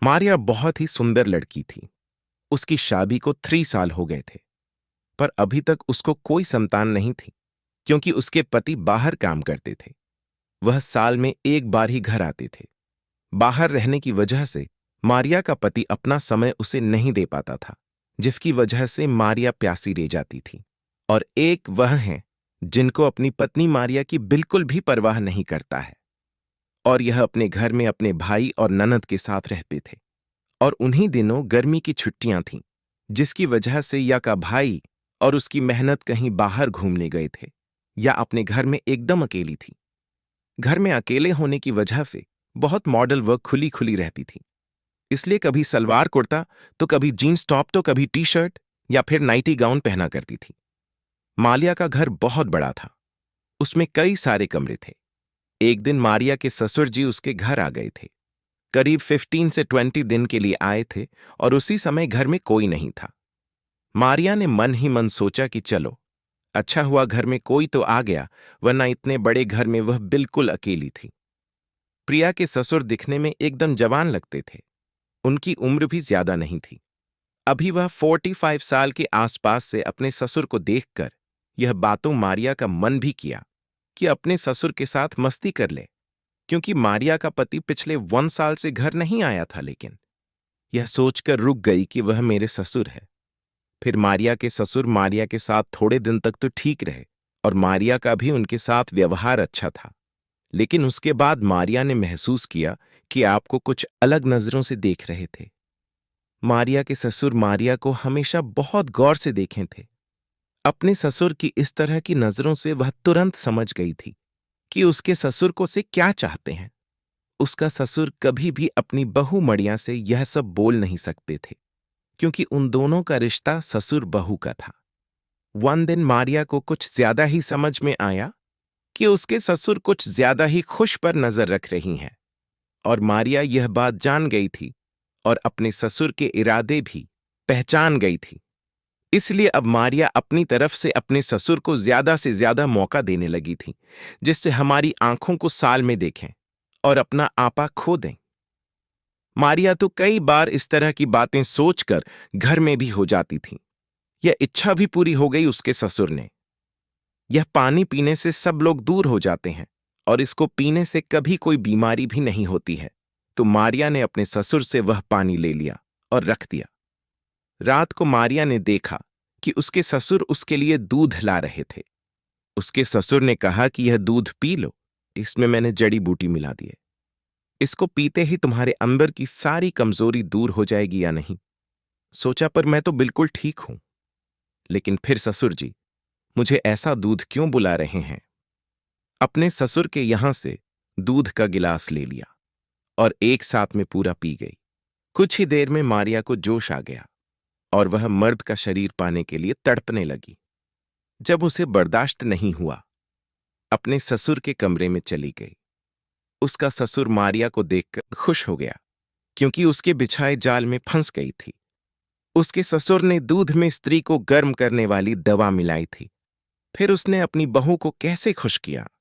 मारिया बहुत ही सुंदर लड़की थी। उसकी शादी को 3 साल हो गए थे, पर अभी तक उसको कोई संतान नहीं थी, क्योंकि उसके पति बाहर काम करते थे। वह साल में एक बार ही घर आते थे। बाहर रहने की वजह से मारिया का पति अपना समय उसे नहीं दे पाता था, जिसकी वजह से मारिया प्यासी रह जाती थी। और एक वह हैं जिनको अपनी पत्नी मारिया की बिल्कुल भी परवाह नहीं करता है, और यह अपने घर में अपने भाई और ननद के साथ रहते थे। और उन्हीं दिनों गर्मी की छुट्टियां थीं, जिसकी वजह से या का भाई और उसकी मेहनत कहीं बाहर घूमने गए थे, या अपने घर में एकदम अकेली थी। घर में अकेले होने की वजह से बहुत मॉडल वर्क खुली खुली रहती थी, इसलिए कभी सलवार कुर्ता तो कभी जीन्स टॉप तो कभी टी शर्ट या फिर नाइटी गाउन पहना करती थी। मालिया का घर बहुत बड़ा था, उसमें कई सारे कमरे थे। एक दिन मारिया के ससुर जी उसके घर आ गए थे। करीब 15 से 20 दिन के लिए आए थे, और उसी समय घर में कोई नहीं था। मारिया ने मन ही मन सोचा कि चलो, अच्छा हुआ घर में कोई तो आ गया, वरना इतने बड़े घर में वह बिल्कुल अकेली थी। प्रिया के ससुर दिखने में एकदम जवान लगते थे। उनकी उम्र भी ज्यादा नहीं थी। अभी वह 45 साल के आसपास से अपने ससुर को देखकर यह बातों मारिया का मन भी किया कि अपने ससुर के साथ मस्ती कर ले, क्योंकि मारिया का पति पिछले 1 साल से घर नहीं आया था। लेकिन यह सोचकर रुक गई कि वह मेरे ससुर है। फिर मारिया के ससुर मारिया के साथ थोड़े दिन तक तो ठीक रहे, और मारिया का भी उनके साथ व्यवहार अच्छा था। लेकिन उसके बाद मारिया ने महसूस किया कि आपको कुछ अलग नजरों से देख रहे थे। मारिया के ससुर मारिया को हमेशा बहुत गौर से देखे थे। अपने ससुर की इस तरह की नजरों से वह तुरंत समझ गई थी कि उसके ससुर को से क्या चाहते हैं। उसका ससुर कभी भी अपनी बहू मड़िया से यह सब बोल नहीं सकते थे, क्योंकि उन दोनों का रिश्ता ससुर बहू का था। वन दिन मारिया को कुछ ज्यादा ही समझ में आया कि उसके ससुर कुछ ज्यादा ही खुश पर नजर रख रही हैं, और मारिया यह बात जान गई थी और अपने ससुर के इरादे भी पहचान गई थी। इसलिए अब मारिया अपनी तरफ से अपने ससुर को ज्यादा से ज्यादा मौका देने लगी थी, जिससे हमारी आंखों को साल में देखें और अपना आपा खो दें। मारिया तो कई बार इस तरह की बातें सोचकर घर में भी हो जाती थी। यह इच्छा भी पूरी हो गई उसके ससुर ने। यह पानी पीने से सब लोग दूर हो जाते हैं, और इसको पीने से कभी कोई बीमारी भी नहीं होती है। तो मारिया ने अपने ससुर से वह पानी ले लिया और रख दिया। रात को मारिया ने देखा कि उसके ससुर उसके लिए दूध ला रहे थे। उसके ससुर ने कहा कि यह दूध पी लो, इसमें मैंने जड़ी बूटी मिला दी है। इसको पीते ही तुम्हारे अंदर की सारी कमजोरी दूर हो जाएगी या नहीं। सोचा, पर मैं तो बिल्कुल ठीक हूं। लेकिन फिर ससुर जी मुझे ऐसा दूध क्यों बुला रहे हैं। अपने ससुर के यहां से दूध का गिलास ले लिया और एक साथ में पूरा पी गई। कुछ ही देर में मारिया को जोश आ गया, और वह मर्द का शरीर पाने के लिए तड़पने लगी। जब उसे बर्दाश्त नहीं हुआ, अपने ससुर के कमरे में चली गई। उसका ससुर मारिया को देखकर खुश हो गया, क्योंकि उसके बिछाए जाल में फंस गई थी। उसके ससुर ने दूध में स्त्री को गर्म करने वाली दवा मिलाई थी। फिर उसने अपनी बहू को कैसे खुश किया।